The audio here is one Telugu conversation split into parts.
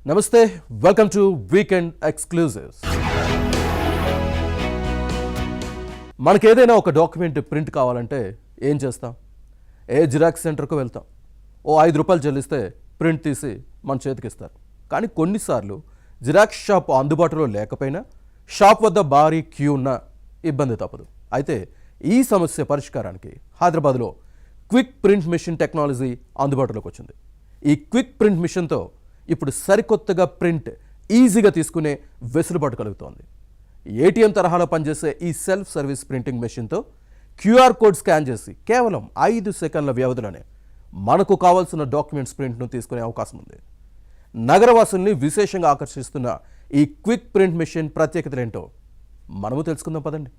నమస్తే, వెల్కమ్ టు వీకెండ్ ఎక్స్క్లూజివ్స్. మనకేదైనా ఒక డాక్యుమెంట్ ప్రింట్ కావాలంటే ఏం చేస్తాం? జిరాక్స్ సెంటర్కు వెళ్తాం. ఓ 5 రూపాయలు చెల్లిస్తే ప్రింట్ తీసి మన చేతికి ఇస్తారు. కానీ కొన్నిసార్లు జిరాక్స్ షాప్ అందుబాటులో లేకపోయినా షాప్ వద్ద భారీ క్యూ ఉన్న ఇబ్బంది తప్పదు. అయితే ఈ సమస్య పరిష్కారానికి హైదరాబాద్లో క్విక్ ప్రింట్ మిషన్ టెక్నాలజీ అందుబాటులోకి వచ్చింది. ఈ క్విక్ ప్రింట్ మిషన్తో ఇప్పుడు సరికొత్తగా ప్రింట్ ఈజీగా తీసుకునే వెసులుబాటు కలుగుతోంది. ఏటీఎం తరహాలో పనిచేసే ఈ సెల్ఫ్ సర్వీస్ ప్రింటింగ్ మెషిన్తో క్యూఆర్ కోడ్ స్కాన్ చేసి కేవలం 5 సెకండ్ల వ్యవధిలోనే మనకు కావాల్సిన డాక్యుమెంట్స్ ప్రింట్ను తీసుకునే అవకాశం ఉంది. నగరవాసుల్ని విశేషంగా ఆకర్షిస్తున్న ఈ క్విక్ ప్రింట్ మెషిన్ ప్రత్యేకతలేంటో మనము తెలుసుకుందాం పదండి.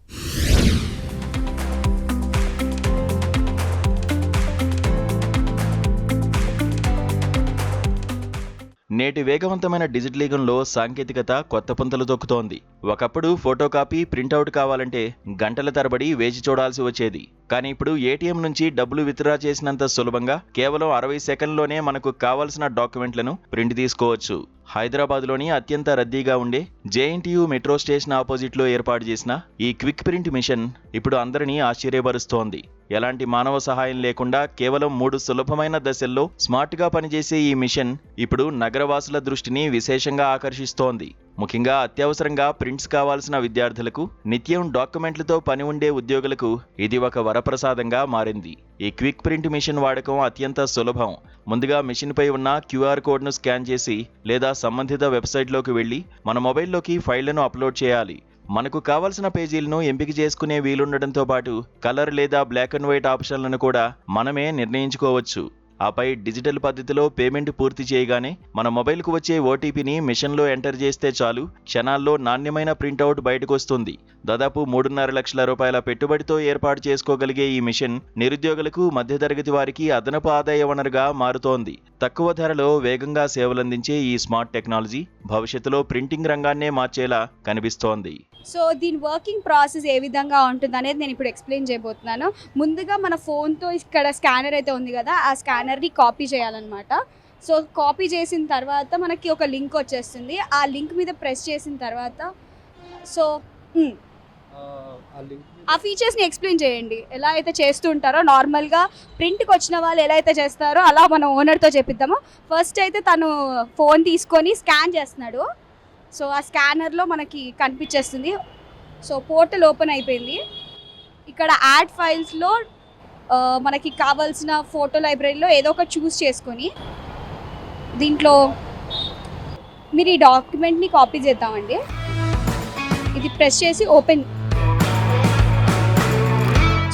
నేటి వేగవంతమైన డిజిటల్ యుగంలో సాంకేతికత కొత్త పుంతలు తొక్కుతోంది. ఒకప్పుడు ఫోటో కాపీ, ప్రింటౌట్ కావాలంటే గంటల తరబడి వేచి చూడాల్సి వచ్చేది. కానీ ఇప్పుడు ఏటీఎం నుంచి డబ్బులు విత్డ్రా చేసినంత సులభంగా కేవలం 60 సెకండ్లోనే మనకు కావాల్సిన డాక్యుమెంట్లను ప్రింట్ తీసుకోవచ్చు. హైదరాబాద్లోని అత్యంత రద్దీగా ఉండే జేఎన్టీయూ మెట్రో స్టేషన్ ఆపోజిట్లో ఏర్పాటు చేసిన ఈ క్విక్ ప్రింట్ మిషన్ ఇప్పుడు అందరినీ ఆశ్చర్యపరుస్తోంది. ఎలాంటి మానవ సహాయం లేకుండా కేవలం 3 సులభమైన దశల్లో స్మార్ట్గా పనిచేసే ఈ మిషన్ ఇప్పుడు నగరవాసుల దృష్టిని విశేషంగా ఆకర్షిస్తోంది. ముఖ్యంగా అత్యవసరంగా ప్రింట్స్ కావాల్సిన విద్యార్థులకు, నిత్యం డాక్యుమెంట్లతో పని ఉండే ఉద్యోగులకు ఇది ఒక వరప్రసాదంగా మారింది. ఈ క్విక్ ప్రింట్ మిషన్ వాడకం అత్యంత సులభం. ముందుగా మిషన్పై ఉన్న క్యూఆర్ కోడ్ను స్కాన్ చేసి లేదా సంబంధిత వెబ్సైట్లోకి వెళ్ళి మన మొబైల్లోకి ఫైళ్లను అప్లోడ్ చేయాలి. మనకు కావలసిన పేజీలను ఎంపిక చేసుకునే వీలుండటంతో పాటు కలర్ లేదా బ్లాక్ అండ్ వైట్ ఆప్షన్లను కూడా మనమే నిర్ణయించుకోవచ్చు. ఆపై డిజిటల్ పద్ధతిలో పేమెంట్ పూర్తి చేయగానే మన మొబైల్కు వచ్చే ఓటీపీని మిషన్లో ఎంటర్ చేస్తే చాలు, క్షణాల్లో నాణ్యమైన ప్రింటౌట్ బయటకు వస్తుంది. దాదాపు 3.5 లక్షల రూపాయల పెట్టుబడితో ఏర్పాటు చేసుకోగలిగే ఈ మిషన్ నిరుద్యోగులకు, మధ్యతరగతి వారికి అదనపు ఆదాయ వనరుగా మారుతోంది. తక్కువ ధరలో వేగంగా సేవలందించే ఈ స్మార్ట్ టెక్నాలజీ భవిష్యత్తులో ప్రింటింగ్ రంగాన్నే మార్చేలా కనిపిస్తోంది. సో దీని వర్కింగ్ ప్రాసెస్ ఏ విధంగా ఉంటుంది అనేది నేను ఇప్పుడు ఎక్స్ప్లెయిన్ చేయబోతున్నాను. ముందుగా మన ఫోన్తో ఇక్కడ స్కానర్ అయితే ఉంది కదా, ఆ స్కానర్ని కాపీ చేయాలన్నమాట. సో కాపీ చేసిన తర్వాత మనకి ఒక లింక్ వచ్చేస్తుంది. ఆ లింక్ మీద ప్రెస్ చేసిన తర్వాత సో ఆ ఫీచర్స్ని ఎక్స్ప్లెయిన్ చేయండి. ఎలా అయితే చేస్తుంటారో నార్మల్గా ప్రింట్కి వచ్చిన వాళ్ళు ఎలా అయితే చేస్తారో అలా మనం ఓనర్తో చెప్పిద్దాము. ఫస్ట్ అయితే తను ఫోన్ తీసుకొని స్కాన్ చేస్తున్నాడు. సో ఆ స్కానర్లో మనకి కనిపించేస్తుంది. సో పోర్టల్ ఓపెన్ అయిపోయింది. ఇక్కడ యాడ్ ఫైల్స్లో మనకి కావాల్సిన ఫోటో లైబ్రరీలో ఏదో ఒకటి చూస్ చేసుకొని దీంట్లో మీరు ఈ డాక్యుమెంట్ని కాపీ చేద్దామండి. ఇది ప్రెస్ చేసి open.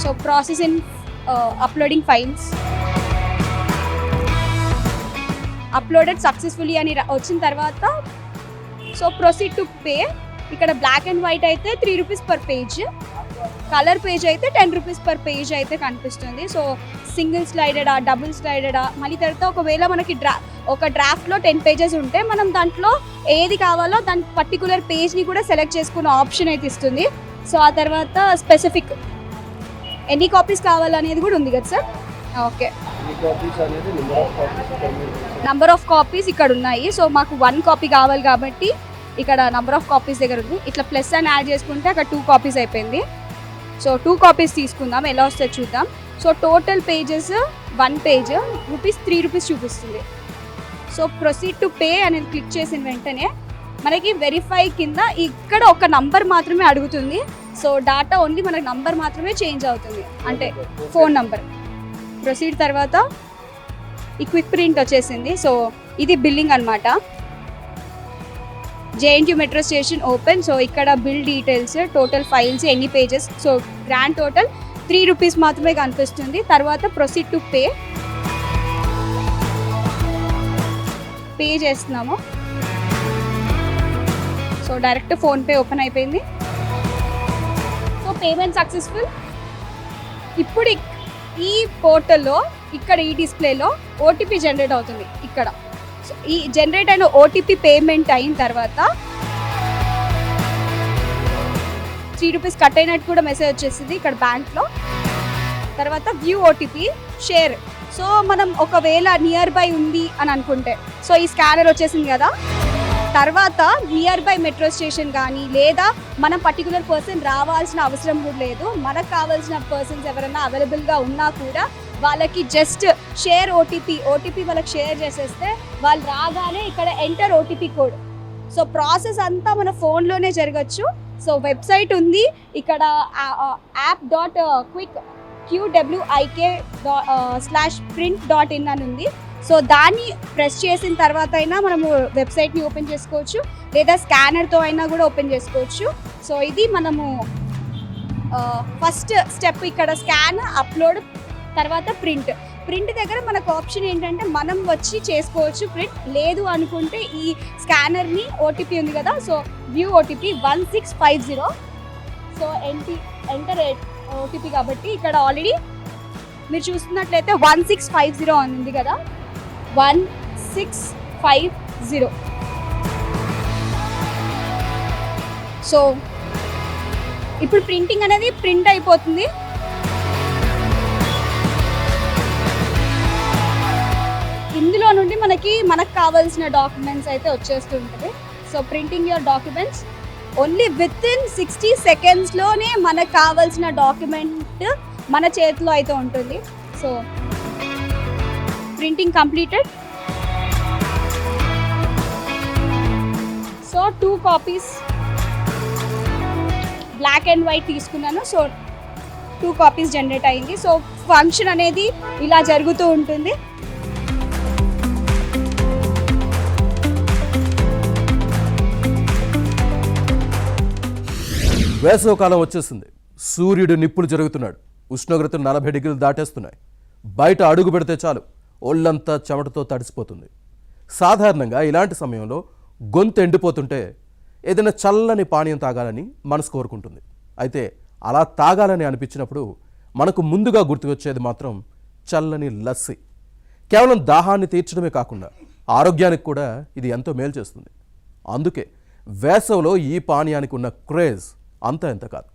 So process in uploading files uploaded successfully అని వచ్చిన తర్వాత సో ప్రొసీడ్ టు పే. ఇక్కడ బ్లాక్ అండ్ వైట్ అయితే 3 rupees per page, colour page అయితే 10 రూపీస్ పర్ పేజ్ అయితే కనిపిస్తుంది. సో సింగిల్ స్లైడెడా, డబుల్ స్లైడెడా, మళ్ళీ తర్వాత ఒకవేళ మనకి ఒక డ్రాఫ్ట్లో 10 పేజెస్ ఉంటే మనం దాంట్లో ఏది కావాలో దాని పర్టికులర్ పేజ్ని కూడా సెలెక్ట్ చేసుకునే ఆప్షన్ అయితే ఇస్తుంది. సో ఆ తర్వాత స్పెసిఫిక్ ఎన్ని కాపీస్ కావాలనేది కూడా ఉంది కదా sir. Okay, number of copies ఇక్కడ ఉన్నాయి. సో మాకు 1 కాపీ కావాలి కాబట్టి ఇక్కడ నంబర్ ఆఫ్ కాపీస్ దగ్గర ఉంది. ఇట్లా ప్లస్ అని యాడ్ చేసుకుంటే అక్కడ 2 కాపీస్ అయిపోయింది. సో 2 కాపీస్ తీసుకుందాం, ఎలా వస్తే చూద్దాం. సో టోటల్ పేజెస్ 1 పేజ్ ₹3 చూపిస్తుంది. సో ప్రొసీడ్ టు పే అనేది క్లిక్ చేసిన వెంటనే మనకి వెరిఫై కింద ఇక్కడ ఒక నంబర్ మాత్రమే అడుగుతుంది. సో డాటా ఓన్లీ మనకి నంబర్ మాత్రమే చేంజ్ అవుతుంది, అంటే ఫోన్ నంబర్. ప్రొసీడ్ తర్వాత ఈ క్విక్ ప్రింట్ వచ్చేసింది. సో ఇది బిల్లింగ్ అనమాట. JNTU metro station open. So ఇక్కడ బిల్ డీటెయిల్స్, టోటల్ ఫైల్స్, ఎన్ని pages, so grand total 3 rupees మాత్రమే కనిపిస్తుంది. తర్వాత ప్రొసీడ్ టు పే చేస్తున్నాము. సో డైరెక్ట్ ఫోన్పే ఓపెన్ అయిపోయింది. So payment successful. ఇప్పుడు ఈ పోర్టల్లో ఇక్కడ ఈ డిస్ప్లేలో ఓటీపీ జనరేట్ అవుతుంది. ఇక్కడ సో ఈ జనరేట్ అయిన ఓటీపీ పేమెంట్ అయిన తర్వాత 3 రూపీస్ కట్ అయినట్టు కూడా మెసేజ్ వచ్చేసింది ఇక్కడ బ్యాంక్లో. తర్వాత వ్యూ ఓటీపీ షేర్. సో మనం ఒకవేళ నియర్ బై ఉంది అని అనుకుంటే, సో ఈ స్కానర్ వచ్చేసింది కదా, తర్వాత నియర్ బై మెట్రో స్టేషన్ కానీ లేదా మనం పర్టికులర్ పర్సన్ రావాల్సిన అవసరం కూడా లేదు. మనకు కావాల్సిన పర్సన్స్ ఎవరైనా అవైలబుల్గా ఉన్నా కూడా వాళ్ళకి జస్ట్ షేర్ ఓటీపీ వాళ్ళకి షేర్ చేసేస్తే వాళ్ళు రాగానే ఇక్కడ enter OTP code. So process అంతా మన ఫోన్లోనే జరగచ్చు. సో వెబ్సైట్ ఉంది ఇక్కడ app.quick QWIK/print.in అని ఉంది. సో దాన్ని ప్రెస్ చేసిన తర్వాత అయినా మనము వెబ్సైట్ని ఓపెన్ చేసుకోవచ్చు లేదా స్కానర్తో అయినా కూడా ఓపెన్ చేసుకోవచ్చు. సో ఇది మనము ఫస్ట్ స్టెప్ ఇక్కడ స్కాన్, అప్లోడ్, తర్వాత ప్రింట్ దగ్గర మనకు ఆప్షన్ ఏంటంటే మనం వచ్చి చేసుకోవచ్చు ప్రింట్. లేదు అనుకుంటే ఈ స్కానర్ని ఓటీపీ ఉంది కదా, so view OTP 1650. So enter OTP కాబట్టి ఇక్కడ ఆల్రెడీ మీరు చూస్తున్నట్లయితే 1650 అని ఉంది కదా, 1650. సో ఇప్పుడు ప్రింటింగ్ అనేది ప్రింట్ అయిపోతుంది. ఇందులో నుండి మనకు కావాల్సిన డాక్యుమెంట్స్ అయితే వచ్చేస్తుంటుంది. So printing your documents only with in 60 సెకండ్స్లోనే మనకు కావాల్సిన డాక్యుమెంట్ మన చేతిలో అయితే ఉంటుంది. So printing completed. So 2 copies black and white తీసుకున్నాను. సో 2 కాపీస్ జనరేట్ అయింది. సో ఫంక్షన్ అనేది ఇలా జరుగుతూ ఉంటుంది. వేసవకాలం వచ్చేసింది. సూర్యుడు నిప్పులు జరుగుతున్నాడు. ఉష్ణోగ్రతలు 40 డిగ్రీలు దాటేస్తున్నాయి. బయట అడుగు పెడితే చాలు ఒళ్ళంతా చెమటతో తడిసిపోతుంది. సాధారణంగా ఇలాంటి సమయంలో గొంతు ఎండిపోతుంటే ఏదైనా చల్లని పానీయం తాగాలని మనసు కోరుకుంటుంది. అయితే అలా తాగాలని అనిపించినప్పుడు మనకు ముందుగా గుర్తుకొచ్చేది మాత్రం చల్లని లస్సీ. కేవలం దాహాన్ని తీర్చడమే కాకుండా ఆరోగ్యానికి కూడా ఇది ఎంతో మేలు చేస్తుంది. అందుకే వేసవిలో ఈ పానీయానికి ఉన్న క్రేజ్ అంతా ఎంత కాదు.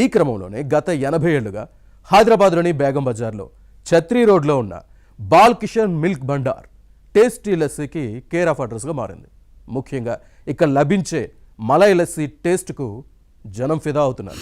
ఈ క్రమంలోనే గత 80 ఏళ్లుగా హైదరాబాద్లోని బేగం బజార్లో ఛత్రీ రోడ్లో ఉన్న బాల్ కిషన్ మిల్క్ భండార్ టేస్టీ లస్సీకి కేర్ ఆఫ్ అడ్రస్గా మారింది. ముఖ్యంగా ఇక్కడ లభించే మలై లస్సీ టేస్ట్కు జనం ఫిదా అవుతున్నారు.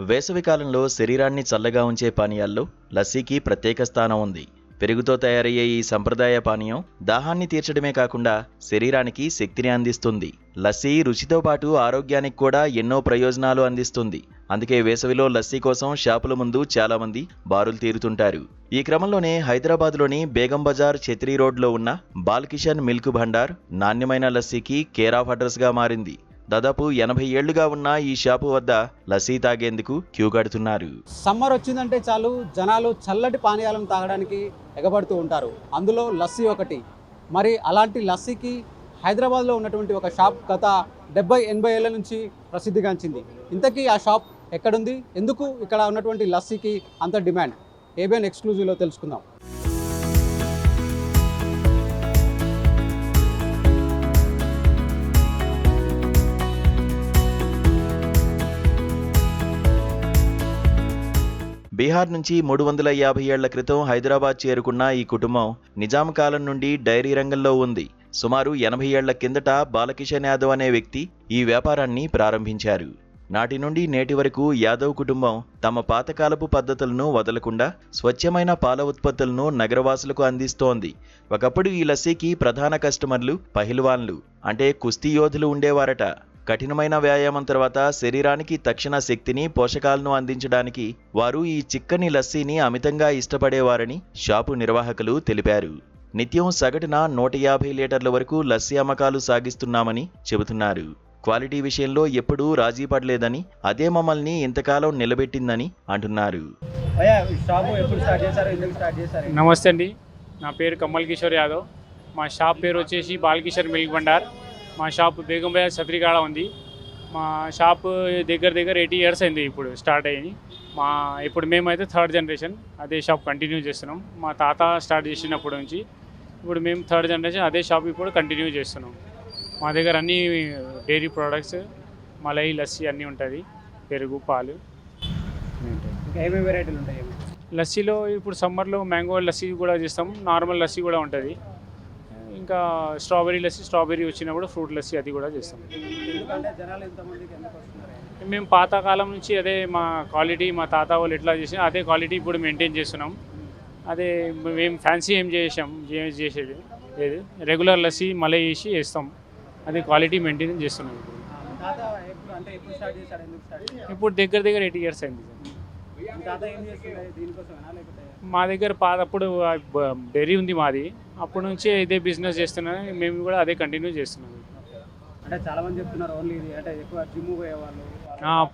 వేసవికాలంలో శరీరాన్ని చల్లగా ఉంచే పానీయాల్లో లస్సీకి ప్రత్యేక స్థానం ఉంది. పెరుగుతో తయారయ్యే ఈ సంప్రదాయ పానీయం దాహాన్ని తీర్చడమే కాకుండా శరీరానికి శక్తిని అందిస్తుంది. లస్సీ రుచితో పాటు ఆరోగ్యానికి కూడా ఎన్నో ప్రయోజనాలు అందిస్తుంది. అందుకే వేసవిలో లస్సీ కోసం షాపుల ముందు చాలా మంది బారులు తీరుతుంటారు. ఈ క్రమంలోనే హైదరాబాద్లోని బేగం బజార్ ఛత్రీ రోడ్లో ఉన్న బాల్ కిషన్ మిల్క్ భండార్ నాణ్యమైన లస్సీకి కేర్ ఆఫ్ అడ్రస్గా మారింది. దాదాపు 80 ఏళ్లుగా ఉన్న ఈ షాపు వద్ద లస్సీ తాగేందుకు క్యూ కడుతున్నారు. సమ్మర్ వచ్చిందంటే చాలు జనాలు చల్లటి పానీయాలను తాగడానికి ఎగబడుతూ ఉంటారు. అందులో లస్సీ ఒకటి. మరి అలాంటి లస్సీకి హైదరాబాద్లో ఉన్నటువంటి ఒక షాప్ గత 70-80 ఏళ్ల నుంచి ప్రసిద్ధిగాంచింది. ఇంతకీ ఆ షాప్ ఎక్కడుంది, ఎందుకు ఇక్కడ ఉన్నటువంటి లస్సీకి అంత డిమాండ్, ఏబిఎన్ ఎక్స్క్లూజివ్లో తెలుసుకుందాం. బీహార్ నుంచి 350 ఏళ్ల క్రితం హైదరాబాద్ చేరుకున్న ఈ కుటుంబం నిజాం కాలం నుండి డైరీ రంగంలో ఉంది. సుమారు 80 ఏళ్ల కిందట బాలకిషన్ యాదవ్ అనే వ్యక్తి ఈ వ్యాపారాన్ని ప్రారంభించారు. నాటి నుండి నేటి వరకు యాదవ్ కుటుంబం తమ పాతకాలపు పద్ధతులను వదలకుండా స్వచ్ఛమైన పాల ఉత్పత్తులను నగరవాసులకు అందిస్తోంది. ఒకప్పుడు ఈ లస్సీకి ప్రధాన కస్టమర్లు పహిల్వాన్లు, అంటే కుస్తీ యోధులు ఉండేవారట. కఠినమైన వ్యాయామం తర్వాత శరీరానికి తక్షణ శక్తిని, పోషకాలను అందించడానికి వారు ఈ చిక్కని లస్సీని అమితంగా ఇష్టపడేవారని షాపు నిర్వాహకులు తెలిపారు. నిత్యం సగటున 150 లీటర్ల వరకు లస్సీ అమ్మకాలు సాగిస్తున్నామని చెబుతున్నారు. క్వాలిటీ విషయంలో ఎప్పుడూ రాజీ పడలేదని, అదే మమ్మల్ని ఇంతకాలం నిలబెట్టిందని అంటున్నారు. నమస్తే అండి, నా పేరు కమల్ కిషోర్ యాదవ్. మా షాప్ పేరు వచ్చేసి బాల్ కిషన్ మిల్క్ భండార్. మా షాప్ బేగం బజార్ ఛత్రీకాడ ఉంది. మా షాప్ దగ్గర 80 ఇయర్స్ అయింది ఇప్పుడు స్టార్ట్ అయ్యింది. ఇప్పుడు మేమైతే 3rd జనరేషన్ అదే షాప్ కంటిన్యూ చేస్తున్నాం. మా తాత స్టార్ట్ చేసినప్పటి నుంచి ఇప్పుడు మేము 3rd జనరేషన్ అదే షాప్ ఇప్పుడు కంటిన్యూ చేస్తున్నాం. మా దగ్గర అన్ని డైరీ ప్రోడక్ట్స్ మలై లస్సీ అన్నీ ఉంటుంది, పెరుగు పాలు అన్నీ ఉంటాయి. ఇంకా ఏమేమి వెరైటీలు ఉంటాయి? లస్సీలో ఇప్పుడు సమ్మర్లో మ్యాంగో లస్సీ కూడా చేస్తాం, నార్మల్ లస్సీ కూడా ఉంటుంది. ఇంకా స్ట్రాబెరీ లస్సీ, స్ట్రాబెరీ వచ్చినప్పుడు ఫ్రూట్ లస్సీ అది కూడా చేస్తాం. ఎందుకంటే జనాలు ఎంతమందికి ఎందుకు వస్తున్నారు? మేము పాతకాలం నుంచి అదే మా క్వాలిటీ, మా తాత వాళ్ళు ఎట్లా చేసినా అదే క్వాలిటీ ఇప్పుడు మెయింటైన్ చేస్తున్నాం. అదే మేము ఫ్యాన్సీ ఏం చేసేది లేదు, రెగ్యులర్ లస్సీ మలై వేసి వేస్తాం, అది క్వాలిటీ మెయింటైన్ చేస్తున్నాం. తాత ఎప్పుడు స్టార్ట్ చేశాడు? ఎందుకు స్టార్ట్ చేశాడు? ఇప్పుడు దగ్గర 8 years అయింది. తాత ఏం చేస్తుండే దీనికోసమేనా లేకపోతే? మా దగ్గర అప్పుడు డైరీ ఉంది మాది, అప్పటి నుంచి ఇదే బిజినెస్ చేస్తున్నాం, మేము కూడా అదే కంటిన్యూ చేస్తున్నాం. అంటే చాలా మంది చెప్తున్నారు ఓన్లీ ఇది అంటే ఎక్కువ జిమ్ పోయేవాళ్ళు.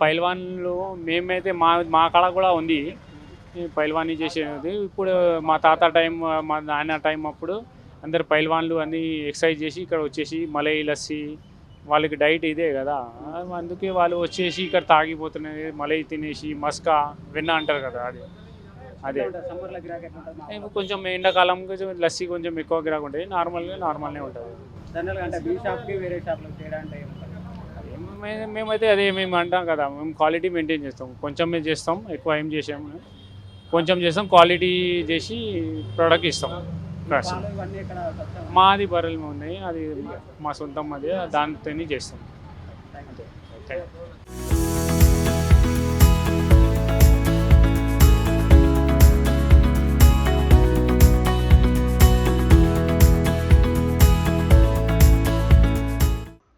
పైల్వాన్లు మేమైతే మా కాడ కూడా ఉంది పైల్వానీ చేసేది. ఇప్పుడు మా తాత టైం, మా నాన్న టైం అప్పుడు అందరు పైల్వాన్లు అన్నీ ఎక్సర్సైజ్ చేసి ఇక్కడ వచ్చేసి మలై లస్సీ, వాళ్ళకి డైట్ ఇదే కదా, అందుకే వాళ్ళు వచ్చేసి ఇక్కడ తాగిపోతున్నది, మలై తినేసి మస్కా వెన్న అంటారు కదా, అదే సమ్మర్లో గిరాకీ ఎట్లుంటుంది? కొంచెం ఎండాకాలం కొంచెం లస్సీ కొంచెం ఎక్కువ గిరాకు ఉంటుంది, నార్మల్నే ఉంటుంది. జనరల్గా అంటే మీ షాప్కి వేరే షాప్లో తేడా అంటే ఏముంటుంది? మేమైతే అదే మేము అంటాం కదా, మేము క్వాలిటీ మెయింటైన్ చేస్తాం, కొంచెమే చేస్తాం, ఎక్కువ ఏం చేసాము, కొంచెం చేస్తాం, క్వాలిటీ చేసి ప్రోడక్ట్ ఇస్తాం. ఇవన్నీ ఇక్కడ మాది బర్రెలు ఉన్నాయి, అది మా సొంతం, అది దానితోనే చేస్తాం.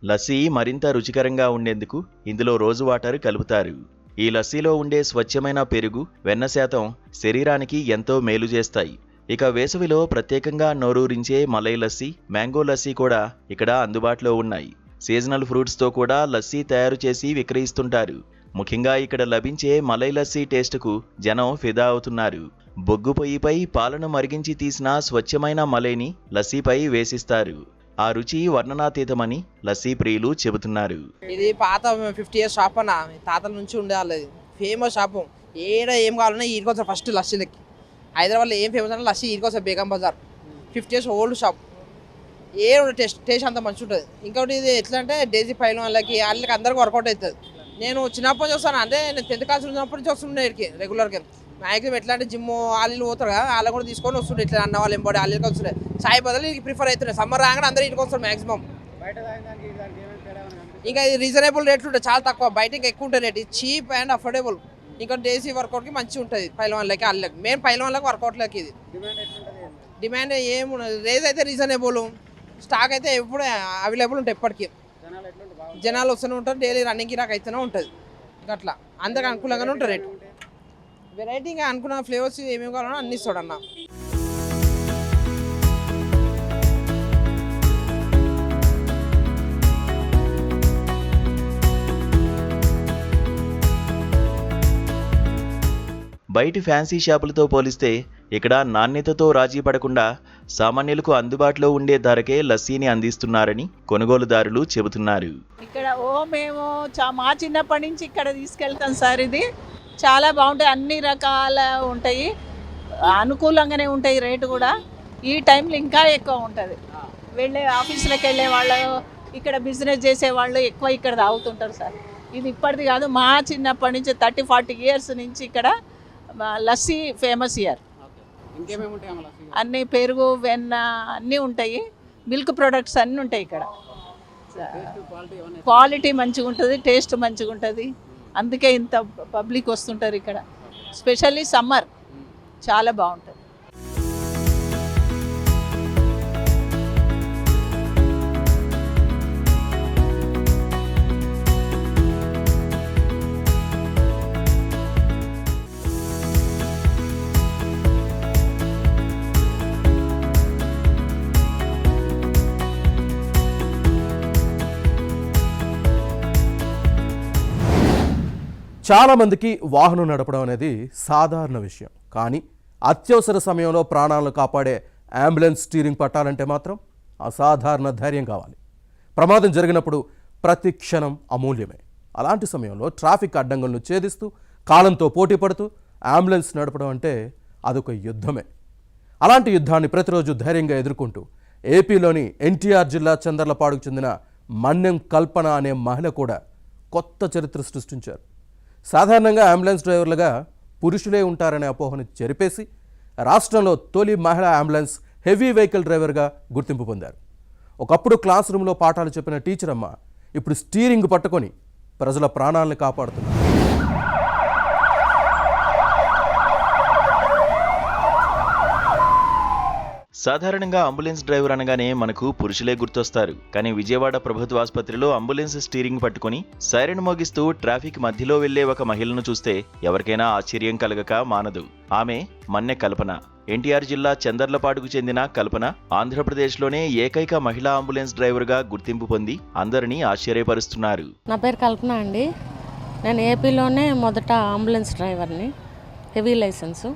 లస్సీ మరింత రుచికరంగా ఉండేందుకు ఇందులో రోజ్ వాటర్ కలుపుతారు. ఈ లస్సీలో ఉండే స్వచ్ఛమైన పెరుగు, వెన్న శాతం శరీరానికి ఎంతో మేలు చేస్తాయి. ఇక వేసవిలో ప్రత్యేకంగా నోరూరించే మలై లస్సీ, మ్యాంగో లస్సీ కూడా ఇక్కడ అందుబాటులో ఉన్నాయి. సీజనల్ ఫ్రూట్స్తో కూడా లస్సీ తయారు చేసి విక్రయిస్తుంటారు. ముఖ్యంగా ఇక్కడ లభించే మలై లస్సీ టేస్టుకు జనం ఫిదా అవుతున్నారు. బొగ్గు పొయ్యిపై పాలను మరిగించి తీసిన స్వచ్ఛమైన మలైని లస్సీపై వేసిస్తారు. ఆ రుచి వర్ణనాతీతమని లస్సీ ప్రియులు చెబుతున్నారు. ఇది పాత 50 years షాప్ అన్న, తాతల నుంచి ఉండేది, ఫేమస్ షాపు. ఏం కావాలన్నా ఈడికొస్తారు ఫస్ట్ లస్సీలకి. హైదరాబాద్లో ఏం ఫేమస్ అంటే లస్సీ ఈడికొస్తారు, Begum Bazar 50 years old shop. Taste అంత మంచిగా ఉంటుంది. ఇంకోటి ఇది ఎట్లా అంటే డేజీ పైన వాళ్ళకి అందరికీ వర్కౌట్ అవుతుంది. నేను చిన్నప్పటి నుంచి వస్తాను, అంటే నేను 10th class ఉన్నప్పటి నుంచి వస్తుండే ఇక్కడికి రెగ్యులర్గా. మ్యాక్సిమం ఎట్లా అంటే జిమ్ వాళ్ళు పోతారు కదా, వాళ్ళు కూడా తీసుకొని వస్తుండే, ఇట్లా అన్న వాళ్ళు ఎంబడి వాళ్ళకి వస్తుండే. సాయి బదులు ఇంక ప్రిఫర్ అవుతుండే, సమ్మర్ రాగానే అందరూ ఇంటికి వస్తారు మ్యాక్సిమం. ఇంకా ఇది రీజనబుల్ రేట్లు ఉంటాయి, చాలా తక్కువ. బయట ఇంకా ఎక్కువ ఉంటాయి రేట్, చీప్ అండ్ అఫోర్డబుల్. ఇంకా డేసీ వర్కౌట్కి మంచిగా ఉంటుంది పైలవాన్లకి, వాళ్ళకి మెయిన్ పైలవాన్లకి వర్కౌట్లకి. ఇది డిమాండ్ ఏముండదు, రేజ్ అయితే రీజనబుల్, స్టాక్ అయితే ఎప్పుడు అవైలబుల్ ఉంటాయి ఎప్పటికీ. జనాలు వస్తూనే ఉంటారు, డైలీ రన్నింగ్ గిరాక్ అయితేనే ఉంటుంది. ఇంకా అట్లా అందరికి అనుకూలంగానే ఉంటుంది రేటు. వెరైటీగా అనుకున్న ఫ్లేవర్స్ ఏమేమి కావాలన్నా అన్ని ఇస్తాడు అన్న. బయటి ఫ్యాన్సీ షాపులతో పోలిస్తే ఇక్కడ నాణ్యతతో రాజీ పడకుండా సామాన్యులకు అందుబాటులో ఉండే ధరకే లస్సీని అందిస్తున్నారని కొనుగోలుదారులు చెబుతున్నారు. ఇక్కడ మేము మా చిన్నప్పటి నుంచి ఇక్కడ తీసుకెళ్తాం సార్. ఇది చాలా బాగుంటాయి, అన్ని రకాల ఉంటాయి, అనుకూలంగానే ఉంటాయి, రేటు కూడా. ఈ టైంలో ఇంకా ఎక్కువ ఉంటుంది. ఆఫీసులకు వెళ్ళే వాళ్ళు, ఇక్కడ బిజినెస్ చేసేవాళ్ళు ఎక్కువ ఇక్కడ తాగుతుంటారు సార్. ఇది ఇప్పటిది కాదు, మా చిన్నప్పటి నుంచి 30-40 years నుంచి ఇక్కడ లస్సీ ఫేమస్ ఇయర్. అన్నీ పెరుగు, వెన్న అన్నీ ఉంటాయి, మిల్క్ ప్రొడక్ట్స్ అన్నీ ఉంటాయి ఇక్కడ. క్వాలిటీ మంచిగా ఉంటుంది, టేస్ట్ మంచిగా ఉంటుంది, అందుకే ఇంత పబ్లిక్ వస్తుంటారు ఇక్కడ. స్పెషల్లీ సమ్మర్ చాలా బాగుంటుంది. చాలామందికి వాహనం నడపడం అనేది సాధారణ విషయం, కానీ అత్యవసర సమయంలో ప్రాణాలను కాపాడే అంబులెన్స్ స్టీరింగ్ పట్టాలంటే మాత్రం అసాధారణ ధైర్యం కావాలి. ప్రమాదం జరిగినప్పుడు ప్రతి క్షణం అమూల్యమే. అలాంటి సమయంలో ట్రాఫిక్ అడ్డంకులను ఛేదిస్తూ కాలంతో పోటీ పడుతూ అంబులెన్స్ నడపడం అంటే అదొక యుద్ధమే. అలాంటి యుద్ధాన్ని ప్రతిరోజు ధైర్యంగా ఎదుర్కొంటూ ఏపీలోని ఎన్టీఆర్ జిల్లా చందర్లపాడుకు చెందిన మన్నెం కల్పన అనే మహిళ కూడా కొత్త చరిత్ర సృష్టించారు. సాధారణంగా అంబులెన్స్ డ్రైవర్లుగా పురుషులే ఉంటారనే అపోహను చెరిపేసి రాష్ట్రంలో తొలి మహిళా అంబులెన్స్ హెవీ వెహికల్ డ్రైవర్గా గుర్తింపు పొందారు. ఒకప్పుడు క్లాస్ రూమ్లో పాఠాలు చెప్పిన టీచర్ అమ్మ ఇప్పుడు స్టీరింగ్ పట్టుకొని ప్రజల ప్రాణాలను కాపాడుతున్నారు. సాధారణంగా అంబులెన్స్ డ్రైవర్ అనగానే మనకు పురుషులే గుర్తొస్తారు. కానీ విజయవాడ ప్రభుత్వ ఆసుపత్రిలో అంబులెన్స్ స్టీరింగ్ పట్టుకుని సైరన్ మోగిస్తూ ట్రాఫిక్ మధ్యలో వెళ్లే ఒక మహిళను చూస్తే ఎవరికైనా ఆశ్చర్యం కలగక మానదు. ఆమె మన్నె కల్పన. ఎన్టీఆర్ జిల్లా చందర్లపాడుకు చెందిన కల్పన ఆంధ్రప్రదేశ్లోనే ఏకైక మహిళా అంబులెన్స్ డ్రైవర్గా గుర్తింపు పొంది అందరినీ ఆశ్చర్యపరుస్తున్నారు. నా పేరు కల్పన అండి. నేను ఏపీలోనే మొదట అంబులెన్స్ డ్రైవర్ని, హెవీ లైసెన్సు.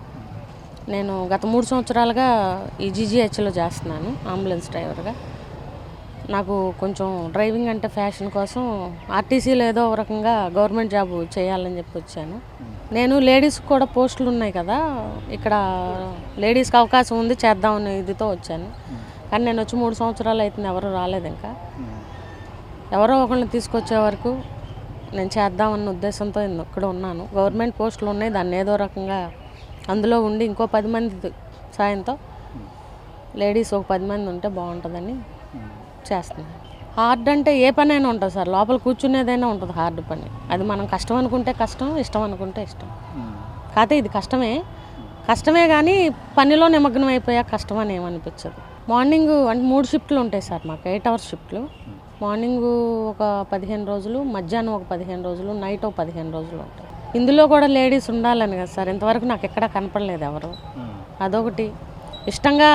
నేను గత 3 సంవత్సరాలుగా ఈ జీజీహెచ్లో చేస్తున్నాను అంబులెన్స్ డ్రైవర్గా. నాకు కొంచెం డ్రైవింగ్ అంటే ఫ్యాషన్ కోసం ఆర్టీసీలో ఏదో ఒక రకంగా గవర్నమెంట్ జాబ్ చేయాలని చెప్పి వచ్చాను. నేను లేడీస్కి కూడా పోస్టులు ఉన్నాయి కదా, ఇక్కడ లేడీస్కి అవకాశం ఉంది చేద్దామని ఇదితో వచ్చాను. కానీ నేను వచ్చి 3 సంవత్సరాలు అవుతుంది, ఎవరు రాలేదు. ఇంకా ఎవరో ఒకరిని తీసుకొచ్చే వరకు నేను చేద్దామన్న ఉద్దేశంతో ఇక్కడ ఉన్నాను. గవర్నమెంట్ పోస్టులు ఉన్నాయి, దాన్ని ఏదో రకంగా అందులో ఉండి ఇంకో 10 మంది సాయంతో లేడీస్ ఒక 10 మంది ఉంటే బాగుంటుందని చేస్తున్నాను. హార్డ్ అంటే ఏ పని అయినా ఉంటుంది సార్, లోపల కూర్చునేదైనా ఉంటుంది హార్డ్ పని. అది మనం కష్టం అనుకుంటే కష్టం, ఇష్టం అనుకుంటే ఇష్టం. కాకపోతే ఇది కష్టమే కానీ పనిలో నిమగ్నం అయిపోయాక కష్టం అని ఏమనిపించదు. మార్నింగ్ అంటే 3 షిఫ్ట్లు ఉంటాయి సార్ మాకు, 8 అవర్స్ షిఫ్ట్లు. మార్నింగ్ ఒక 15 రోజులు, మధ్యాహ్నం ఒక 15 రోజులు, నైట్ ఒక 15 రోజులు ఉంటాయి. ఇందులో కూడా లేడీస్ ఉండాలని కదా సార్, ఇంతవరకు నాకు ఎక్కడా కనపడలేదు ఎవరు. అదొకటి. ఇష్టంగా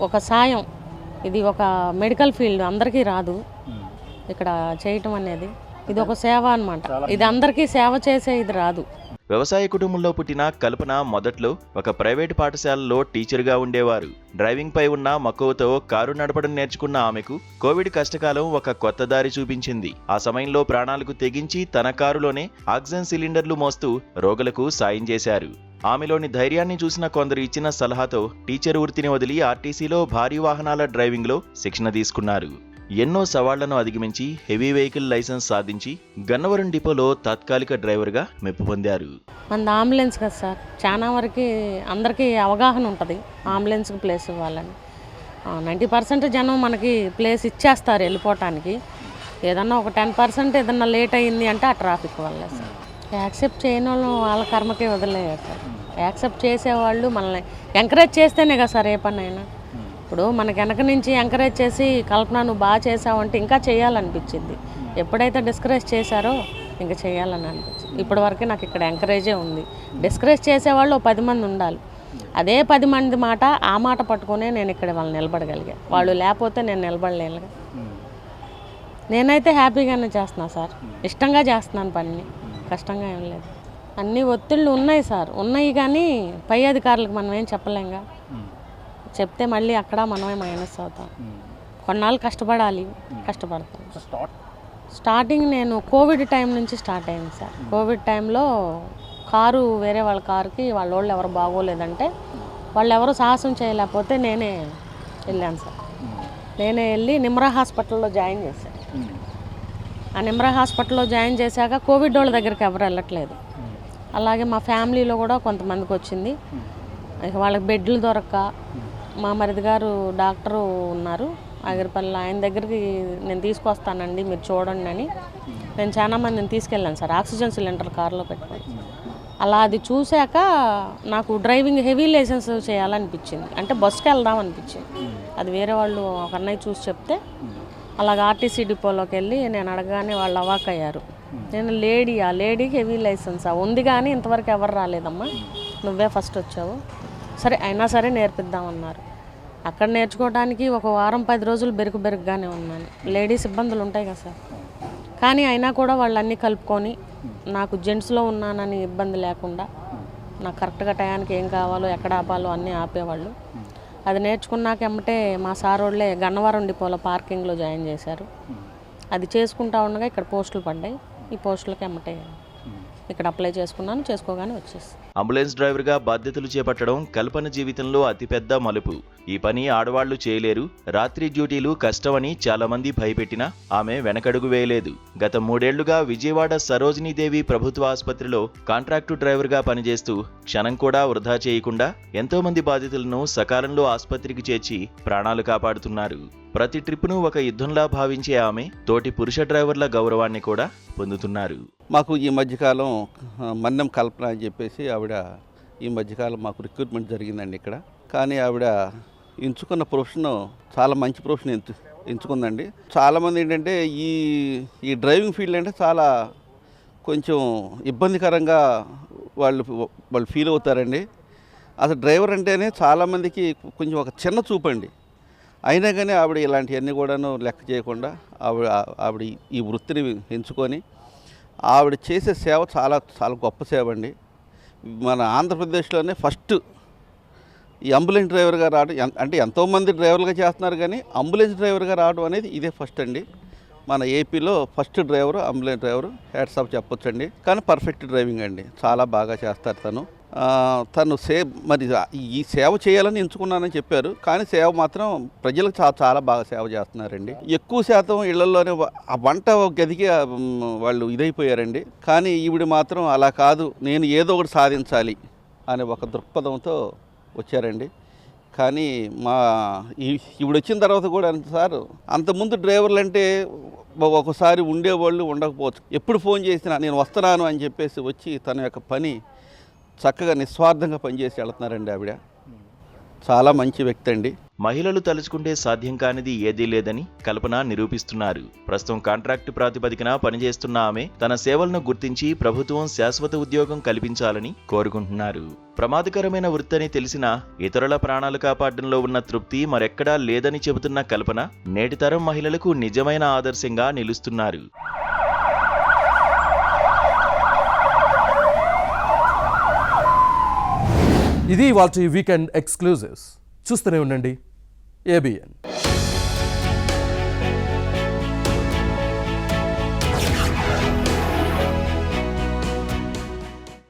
ఒక సాయం, ఇది ఒక మెడికల్ ఫీల్డ్, అందరికీ రాదు ఇక్కడ చేయటం అనేది. ఇది ఒక సేవ అన్నమాట. ఇది అందరికీ సేవ చేసే ఇది రాదు. వ్యవసాయ కుటుంబంలో పుట్టిన కల్పన మొదట్లో ఒక ప్రైవేటు పాఠశాలలో టీచర్గా ఉండేవారు. డ్రైవింగ్ పై ఉన్న మక్కువతో కారు నడపడం నేర్చుకున్న ఆమెకు కోవిడ్ కష్టకాలం ఒక కొత్త దారి చూపించింది. ఆ సమయంలో ప్రాణాలకు తెగించి తన కారులోనే ఆక్సిజన్ సిలిండర్లు మోస్తూ రోగులకు సాయం చేశారు. ఆమెలోని ధైర్యాన్ని చూసిన కొందరు ఇచ్చిన సలహాతో టీచర్ వృత్తిని వదిలి ఆర్టీసీలో భారీ వాహనాల డ్రైవింగ్లో శిక్షణ తీసుకున్నారు. ఎన్నో సవాళ్లను అధిగమించి హెవీ వెహికల్ లైసెన్స్ సాధించి గన్నవరం డిపోలో తాత్కాలిక డ్రైవర్గా మెప్పు పొందారు. మన అంబులెన్స్ కదా సార్, చాలా వరకు అందరికీ అవగాహన ఉంటుంది అంబులెన్స్కి ప్లేస్ ఇవ్వాలని. 90% జనం మనకి ప్లేస్ ఇచ్చేస్తారు వెళ్ళిపోవటానికి. ఏదన్నా ఒక 10% ఏదన్నా లేట్ అయ్యింది అంటే ఆ ట్రాఫిక్ వల్ల సార్. యాక్సెప్ట్ చేయని వాళ్ళు వాళ్ళ కర్మకే వదిలేయారు సార్. యాక్సెప్ట్ చేసేవాళ్ళు మనల్ని ఎంకరేజ్ చేస్తేనే కదా సార్ ఏ పని అయినా. ఇప్పుడు మనకి వెనక నుంచి ఎంకరేజ్ చేసి కల్పన నువ్వు బాగా చేసావంటే ఇంకా చేయాలనిపించింది. ఎప్పుడైతే డిస్కరేజ్ చేశారో ఇంకా చేయాలని అనిపించింది. ఇప్పటి వరకు నాకు ఇక్కడ ఎంకరేజే ఉంది. డిస్కరేజ్ చేసేవాళ్ళు 10 మంది ఉండాలి. అదే 10 మంది మాట ఆ మాట పట్టుకునే నేను ఇక్కడ వాళ్ళు నిలబడగలిగా. వాళ్ళు లేకపోతే నేను నిలబడలేనుగా. నేనైతే హ్యాపీగానే చేస్తున్నాను సార్, ఇష్టంగా చేస్తున్నాను పని, కష్టంగా ఏం లేదు. అన్ని ఒత్తిళ్ళు ఉన్నాయి సార్, ఉన్నాయి కానీ పై అధికారులకు మనం ఏం చెప్పలేంగా. చెప్తే మళ్ళీ అక్కడ మనమే మైనస్ అవుతాం. కొన్నాళ్ళు కష్టపడాలి, కష్టపడతాం. స్టార్టింగ్ నేను కోవిడ్ టైం నుంచి స్టార్ట్ అయింది సార్. కోవిడ్ టైంలో కారు వేరే వాళ్ళ కారుకి వాళ్ళు ఎవరు బాగోలేదంటే వాళ్ళు ఎవరు సాహసం చేయలేకపోతే నేనే వెళ్ళాను సార్. నేనే వెళ్ళి నిమ్రా హాస్పిటల్లో జాయిన్ చేశాను. ఆ నిమ్రా హాస్పిటల్లో జాయిన్ చేశాక కోవిడ్ వాళ్ళ దగ్గరికి ఎవరు వెళ్ళట్లేదు. అలాగే మా ఫ్యామిలీలో కూడా కొంతమందికి వచ్చింది. వాళ్ళకి బెడ్లు దొరక్క మా మరిది గారు డాక్టరు ఉన్నారు ఆగిరిపల్లి, ఆయన దగ్గరికి నేను తీసుకొస్తానండి మీరు చూడండి అని నేను చాలా మందిని తీసుకెళ్ళాను సార్, ఆక్సిజన్ సిలిండర్ కారులో పెట్టుకొని. అలా అది చూశాక నాకు డ్రైవింగ్ హెవీ లైసెన్స్ చేయాలనిపించింది. అంటే బస్సుకి వెళ్దాం అనిపించింది. అది వేరే వాళ్ళు ఒక అన్నయ్య చూసి చెప్తే అలాగ ఆర్టీసీ డిపోలోకి వెళ్ళి నేను అడగగానే వాళ్ళు అవాక్ అయ్యారు. నేను లేడీకి హెవీ లైసెన్సా ఉంది కానీ ఇంతవరకు ఎవరు రాలేదమ్మా, నువ్వే ఫస్ట్ వచ్చావు, సరే అయినా సరే నేర్పిద్దామన్నారు. అక్కడ నేర్చుకోవడానికి ఒక వారం 10 రోజులు బెరుకుగానే ఉన్నాను. లేడీస్ ఇబ్బందులు ఉంటాయి కదా సార్, కానీ అయినా కూడా వాళ్ళు అన్నీ కలుపుకొని నాకు జెంట్స్లో ఉన్నానని ఇబ్బంది లేకుండా నాకు కరెక్ట్గా టయానికి ఏం కావాలో ఎక్కడ ఆపాలో అన్నీ ఆపేవాళ్ళు. అది నేర్చుకున్నాక ఎమ్మటే మా సార్ వాళ్ళే గన్నవరం డిపోలో పార్కింగ్లో జాయిన్ చేశారు. అది చేసుకుంటా ఉండగా ఇక్కడ పోస్టులు పడ్డాయి. ఈ పోస్టులకి ఎమ్మటే ఇక్కడ అప్లై చేసుకున్నాను, చేసుకోగానే వచ్చేసి. అంబులెన్స్ డ్రైవర్గా బాధ్యతలు చేపట్టడం కల్పన జీవితంలో అతిపెద్ద మలుపు. ఈ పని ఆడవాళ్లు చేయలేరు, రాత్రి డ్యూటీలు కష్టమని చాలామంది భయపెట్టినా ఆమె వెనకడుగు వేయలేదు. గత 3 ఏళ్లుగా విజయవాడ సరోజినీదేవి ప్రభుత్వ ఆసుపత్రిలో కాంట్రాక్టు డ్రైవర్గా పనిచేస్తూ క్షణం కూడా వృధా చేయకుండా ఎంతో మంది బాధితులను సకాలంలో ఆసుపత్రికి చేర్చి ప్రాణాలు కాపాడుతున్నారు. ప్రతి ట్రిప్ను ఒక యుద్ధంలా భావించే ఆమె తోటి పురుష డ్రైవర్ల గౌరవాన్ని కూడా పొందుతున్నారు. మాకు ఈ మధ్యకాలం మన్నెం కల్పన అని చెప్పేసి ఆవిడ ఈ మధ్యకాలం మాకు రిక్రూట్మెంట్ జరిగిందండి ఇక్కడ. కానీ ఆవిడ ఎంచుకున్న ప్రొఫెషన్ చాలా మంచి ప్రొఫెషన్ ఎంచుకుందండి. చాలామంది ఏంటంటే ఈ డ్రైవింగ్ ఫీల్డ్ అంటే చాలా కొంచెం ఇబ్బందికరంగా వాళ్ళు ఫీల్ అవుతారండి. అసలు డ్రైవర్ అంటేనే చాలామందికి కొంచెం ఒక చిన్న చూపండి. అయినా కానీ ఆవిడ ఇలాంటివన్నీ కూడాను లెక్క చేయకుండా ఆవిడ ఈ వృత్తిని ఎంచుకొని ఆవిడ చేసే సేవ చాలా చాలా గొప్ప సేవ అండి. మన ఆంధ్రప్రదేశ్లోనే ఫస్ట్ ఈ అంబులెన్స్ డ్రైవర్గా రావడం, అంటే ఎంతోమంది డ్రైవర్లుగా చేస్తున్నారు కానీ అంబులెన్స్ డ్రైవర్గా రావడం అనేది ఇదే ఫస్ట్ అండి. మన ఏపీలో first driver ambulance driver, hats off చెప్పొచ్చండి. కానీ పర్ఫెక్ట్ డ్రైవింగ్ అండి, చాలా బాగా చేస్తారు తను మరి ఈ సేవ చేయాలని ఎంచుకున్నానని చెప్పారు. కానీ సేవ మాత్రం ప్రజలకు చాలా బాగా సేవ చేస్తున్నారండి. ఎక్కువ శాతం ఇళ్లలోనే ఆ వంట గదికి వాళ్ళు ఇదైపోయారండి. కానీ ఈవిడ మాత్రం అలా కాదు, నేను ఏదో ఒకటి సాధించాలి అనే ఒక దృక్పథంతో వచ్చారండి. కానీ ఈవిడ వచ్చిన తర్వాత కూడా సార్ అంతకుముందు డ్రైవర్లు అంటే ఒకసారి ఉండేవాళ్ళు ఉండకపోవచ్చు. ఎప్పుడు ఫోన్ చేసినా నేను వస్తున్నాను అని చెప్పేసి వచ్చి తన యొక్క పని చక్కగా నిస్వార్థంగా పనిచేసి వెళ్తున్నారండి. ఆవిడ చాలా మంచి వ్యక్తి అండి. మహిళలు తలుచుకుంటే సాధ్యం కానిది ఏదీ లేదని కల్పన నిరూపిస్తున్నారు. ప్రస్తుతం కాంట్రాక్టు ప్రాతిపదికన పనిచేస్తున్న ఆమె తన సేవలను గుర్తించి ప్రభుత్వం శాశ్వత ఉద్యోగం కల్పించాలని కోరుకుంటున్నారు. ప్రమాదకరమైన వృత్తని తెలిసినా ఇతరుల ప్రాణాలు కాపాడడంలో ఉన్న తృప్తి మరెక్కడా లేదని చెబుతున్న కల్పన నేటితరం మహిళలకు నిజమైన ఆదర్శంగా నిలుస్తున్నారు. ఇది ఇవాల్టి వీకెండ్ ఎక్స్క్లూజివ్స్. చూస్తూనే ఉండండి ABN.